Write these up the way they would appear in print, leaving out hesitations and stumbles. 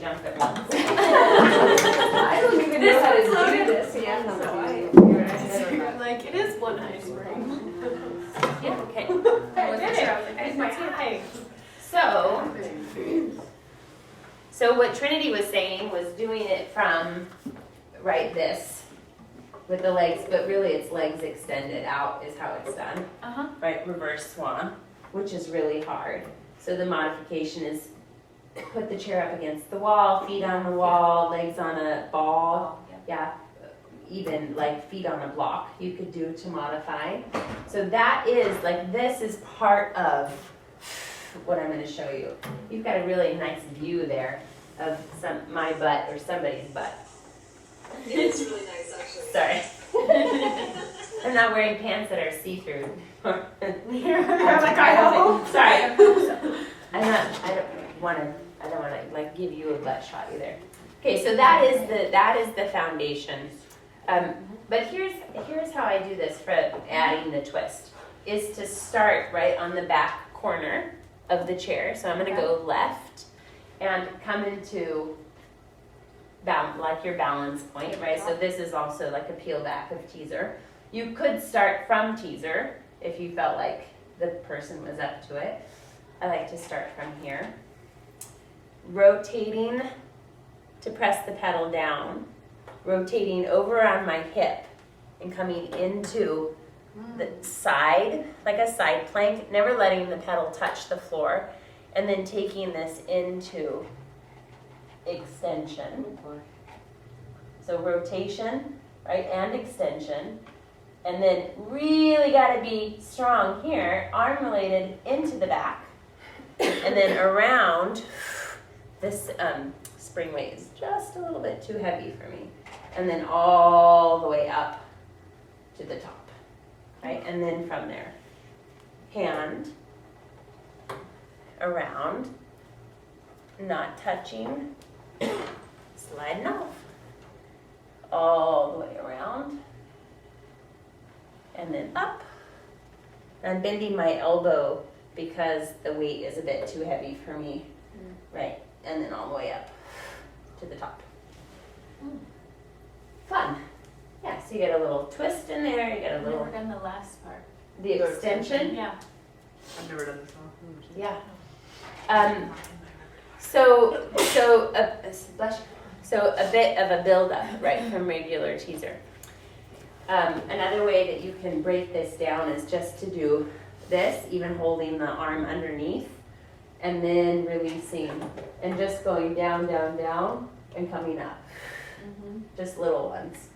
jump at once. I don't even know how to do this. Yeah, I'm like, it is one high spring. Yeah, okay. I did it. I was like, hi. So what Trinity was saying was doing it from, right, this, with the legs, but really it's legs extended out is how it's done. Right, reverse swan, which is really hard. So the modification is put the chair up against the wall, feet on the wall, legs on a ball. Yeah, even like feet on a block you could do to modify. So that is, like, this is part of what I'm going to show you. You've got a really nice view there of my butt or somebody's butt. It's really nice, actually. Sorry. I'm not wearing pants that are see-through. You're like, I hope. Sorry. I don't want to like give you a butt shot either. Okay, so that is the foundation. But here's how I do this for adding the twist, is to start right on the back corner of the chair. So I'm going to go left and come into like your balance point, right? So this is also like a peel back of teaser. You could start from teaser if you felt like the person was up to it. I like to start from here. Rotating to press the pedal down. Rotating over on my hip and coming into the side, like a side plank, never letting the pedal touch the floor, and then taking this into extension. So rotation, right, and extension. And then really got to be strong here, arm related into the back. And then around, this spring weight is just a little bit too heavy for me. And then all the way up to the top, right? And then from there, hand around, not touching, sliding off, all the way around, and then up. I'm bending my elbow because the weight is a bit too heavy for me, right? And then all the way up to the top. Fun. Yeah, so you get a little twist in there, you get a little... I've never done the last part. The extension? Yeah. I've never done this one. Yeah. So a bit of a build-up, right, from regular teaser. Another way that you can break this down is just to do this, even holding the arm underneath, and then releasing, and just going down, down, down, and coming up. Just little ones,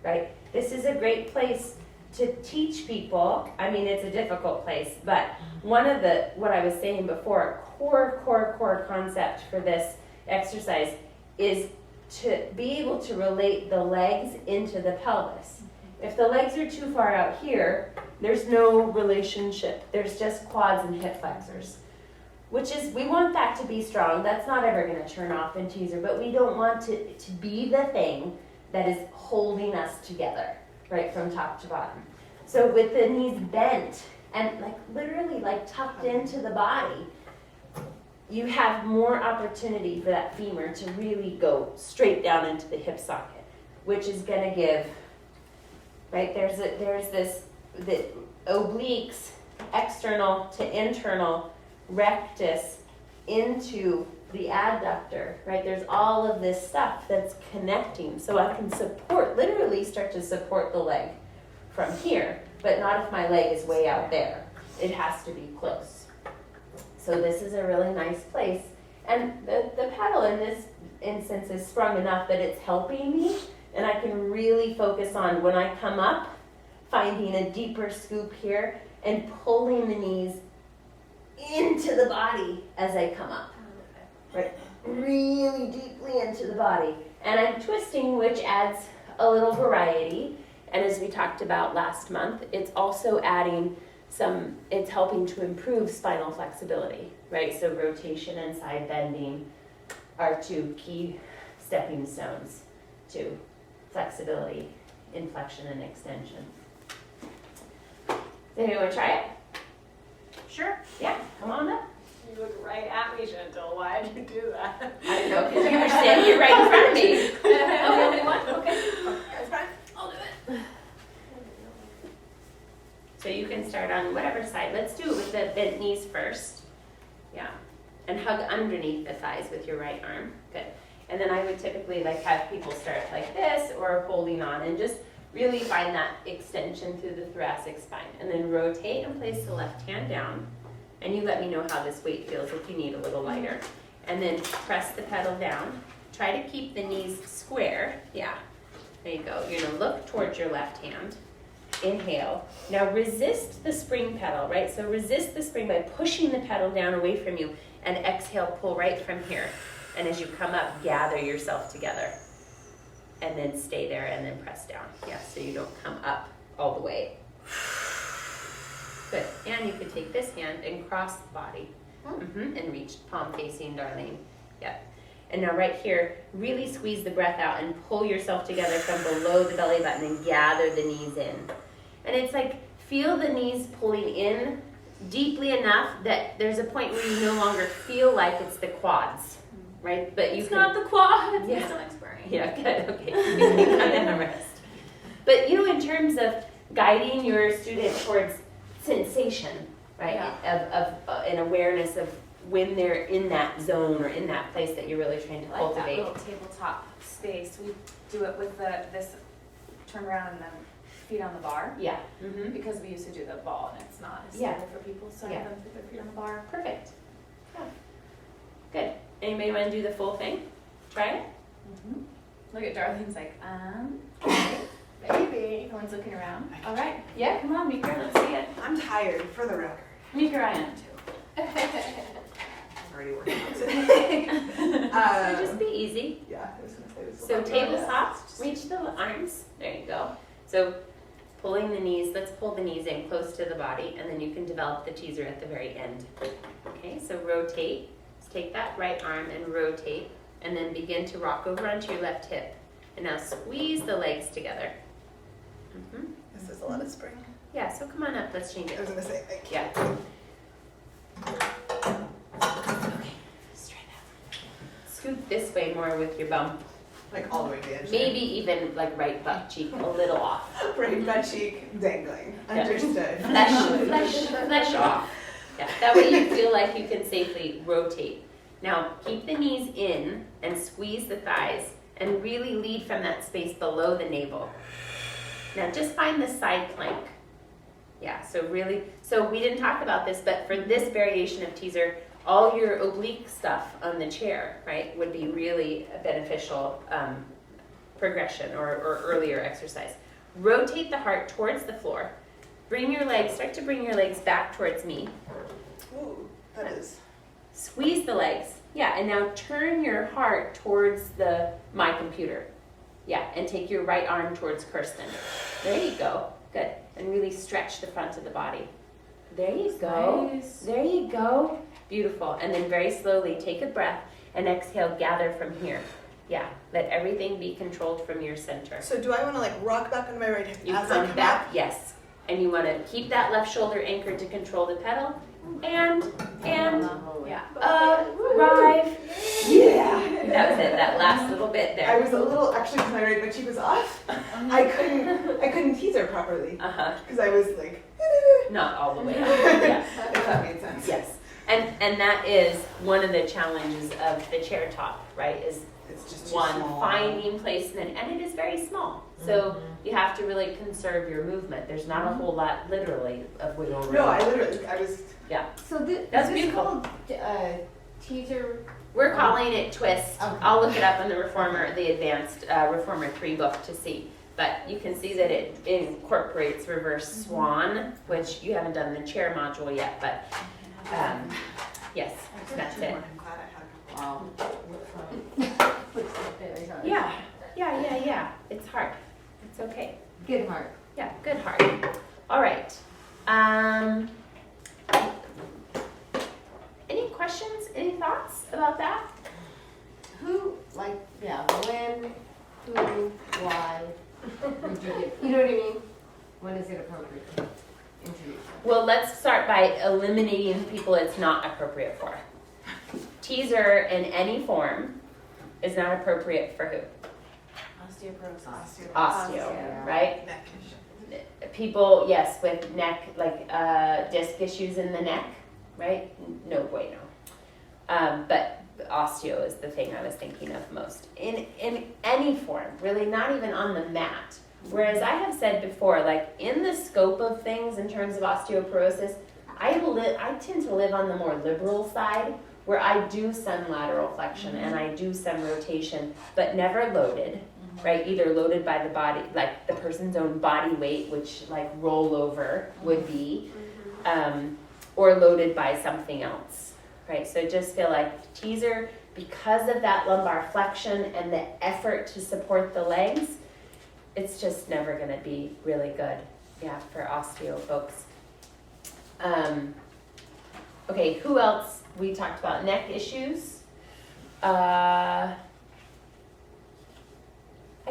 right? This is a great place to teach people. I mean, it's a difficult place, but one of what I was saying before, core concept for this exercise is to be able to relate the legs into the pelvis. If the legs are too far out here, there's no relationship. There's just quads and hip flexors, which is, we want that to be strong. That's not ever going to turn off in teaser, but we don't want it to be the thing that is holding us together, right, from top to bottom. So with the knees bent and like literally like tucked into the body, you have more opportunity for that femur to really go straight down into the hip socket, which is going to give, right, there's the obliques, external to internal, rectus into the adductor, right? There's all of this stuff that's connecting. So I can literally start to support the leg from here, but not if my leg is way out there. It has to be close. So this is a really nice place. And the pedal in this instance is sprung enough that it's helping me, and I can really focus on, when I come up, finding a deeper scoop here and pulling the knees into the body as I come up, right? Really deeply into the body. And I'm twisting, which adds a little variety. And as we talked about last month, it's also adding it's helping to improve spinal flexibility, right? So rotation and side bending are two key stepping stones to flexibility, inflection, and extension. Does anyone want to try it? Sure. Yeah, come on up. You look right at me, Chantal. Why did you do that? I don't know, because you were standing here right in front of me. I'm the only one? Okay. That's fine. I'll do it. So you can start on whatever side. Let's do it with the bent knees first. Yeah. And hug underneath the thighs with your right arm. Good. And then I would typically like have people start like this or holding on and just really find that extension through the thoracic spine. And then rotate and place the left hand down. And you let me know how this weight feels if you need a little lighter. And then press the pedal down. Try to keep the knees square. Yeah. There you go. You're going to look towards your left hand. Inhale. Now resist the spring pedal, right? So resist the spring by pushing the pedal down away from you. And exhale, pull right from here. And as you come up, gather yourself together. And then stay there and then press down. Yeah, so you don't come up all the way. Good. And you could take this hand and cross the body. And reach palm facing, darling. Yep. And now right here, really squeeze the breath out and pull yourself together from below the belly button and gather the knees in. And it's like, feel the knees pulling in deeply enough that there's a point where you no longer feel like it's the quads, right? But you It's can, not the quads. Yeah. My stomach's burning. yeah, good, okay. You can kind of rest. But you know, in terms of guiding your student towards sensation, right? Of an awareness of when they're in that zone or in that place that you're really trying to I like that cultivate. little tabletop space. We do it with this turn around and then feet on the bar. Yeah. Mm-hmm. Because we used to do the ball and it's not as Yeah. stable for people, so I Yeah. have them put their feet on the bar. Perfect. Yeah. Good. Anybody want to do the full thing? Try it? Look at Darlene's like, baby. Everyone's looking around. All right. Yeah, come on, Meeker, let's see it. I'm tired, for the record. Meeker, I am too. I'm already working on it. So just be easy. Yeah, I was gonna say this. So tabletop, reach the arms. There you go. So pulling the knees, let's pull the knees in close to the body, and then you can develop the teaser at the very end. Okay, so rotate. Let's take that right arm and rotate, and then begin to rock over onto your left hip. And now squeeze the legs together. This is a lot of spring. Yeah, so come on up, let's change I it. was gonna say, I Yeah. can't. Okay, let's try that. Scoot this way more with your bum. Like all the way to the edge. Maybe even like right butt cheek a little off. Right butt cheek dangling. Yeah. Understood. Flesh off. Yeah, that way you feel like you can safely rotate. Now keep the knees in and squeeze the thighs and really lead from that space below the navel. Now just find the side plank. Yeah, so we didn't talk about this, but for this variation of teaser, all your oblique stuff on the chair, right, would be really a beneficial progression or earlier exercise. Rotate the heart towards the floor. Start to bring your legs back towards me. Ooh, that is. Squeeze the legs. Yeah, and now turn your heart towards my computer. Yeah, and take your right arm towards Kirsten. There you go. Good. And really stretch the front of the body. There you go. Nice. There you go. Beautiful. And then very slowly take a breath and exhale, gather from here. Yeah, let everything be controlled from your center. So do I want to like rock back on my right hip You as I come come back, up? yes. And you want to keep that left shoulder anchored to control the pedal. And Yeah. arrive. Yeah. That was it, that last little bit I there. was a little, actually, because my right butt cheek was off. I couldn't teaser properly Uh-huh. because I was like, Not all the way up. Yeah. if that made sense. Yes. And that is one of the challenges of the chair top, right? Is It's just too one, small. finding placement, and it is very small. So you have to really conserve your movement. There's not a whole lot, literally, of wiggle room. No, I was. Yeah. So this, That's is this beautiful. called teaser? We're calling it twist. Okay. I'll look it up in the Reformer, the Advanced Reformer 3 book to see. But you can see that it incorporates reverse swan, which you haven't done the chair module yet, but yes, that's it. I'm glad I had. Wow. Yeah. It's hard. It's okay. Good heart. Yeah, good heart. All right. Any questions? Any thoughts about that? Who, like, when, who, why would you get, you know what I mean? When is it appropriate? introduce them. Well, let's start by eliminating the people it's not appropriate for. Teaser in any form is not appropriate for who? Osteoporosis. Osteo, Yeah. right? Neck issue. People, yes, with neck, like disc issues in the neck, right? No bueno. But osteo is the thing I was thinking of most. In any form, really, not even on the mat. Whereas I have said before, like in the scope of things in terms of osteoporosis, I tend to live on the more liberal side, where I do some lateral flexion and I do some rotation, but never loaded, right? Either loaded by the body, like the person's own body weight, which like rollover would be, or loaded by something else, right? So I just feel like teaser, because of that lumbar flexion and the effort to support the legs, it's just never gonna be really good, yeah, for osteo folks. Okay, who else? We talked about neck issues. I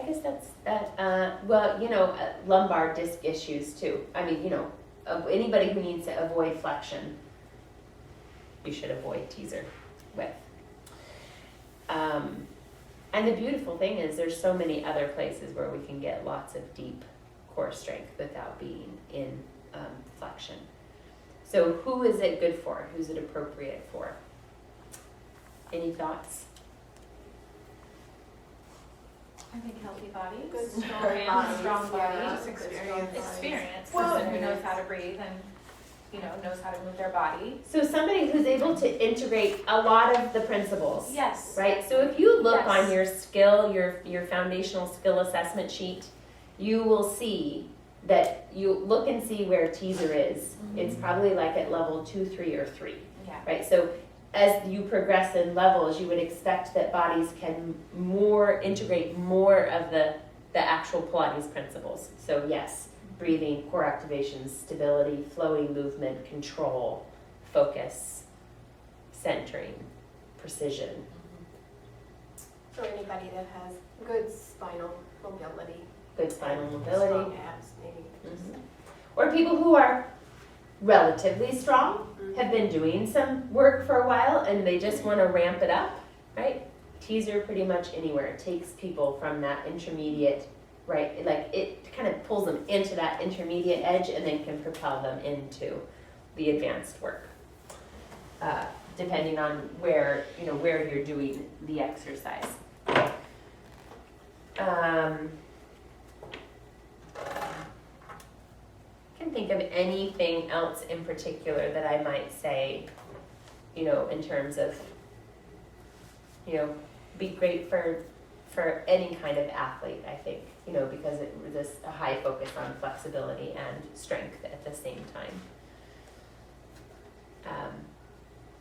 guess that's that. Well, lumbar disc issues too. I mean, anybody who needs to avoid flexion, you should avoid teaser with. And the beautiful thing is there's so many other places where we can get lots of deep core strength without being in flexion. So who is it good for? Who's it appropriate for? Any thoughts? I think healthy bodies. Good, strong Strong bodies. strong Yeah, bodies. experience. Experience. Well- Person who knows how to breathe and, knows how to move their body. So somebody who's able to integrate a lot of the principles. Yes. Right? So if you look Yes. on your skill, your foundational skill assessment sheet, you will see that you look and see where teaser is. It's probably like at level 2, 3, or 3. Yeah. Right? So as you progress in levels, you would expect that bodies can integrate more of the actual Pilates principles. So yes, breathing, core activation, stability, flowing movement, control, focus, centering, precision. So anybody that has good spinal mobility. Good spinal Strong mobility. abs, maybe. Mhm. Or people who are relatively strong, have been doing some work for a while and they just want to ramp it up, right? Teaser pretty much anywhere. It takes people from that intermediate, right? Like it kind of pulls them into that intermediate edge and then can propel them into the advanced work. Depending on where you're doing the exercise. Can think of anything else in particular that I might say, in terms of, be great for any kind of athlete, I think, because there's a high focus on flexibility and strength at the same time.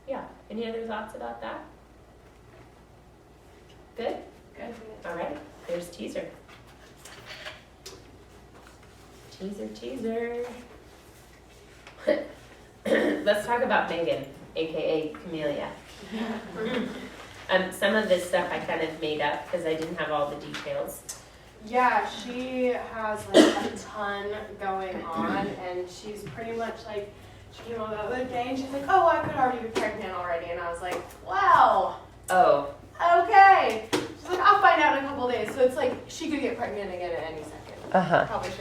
Yeah, any other thoughts about that? Good? Good. All right, there's teaser. Teaser. Let's talk about Megan, aka Camellia. Some of this stuff I kind of made up because I didn't have all the details. Yeah, she has like a ton going on, and she's pretty much like, she came on the other day and she's like, oh, I could already be pregnant already, and I was like, wow, Oh, okay. She's like, I'll find out in a couple days. So it's like she could get pregnant again at any second. uh-huh. Probably should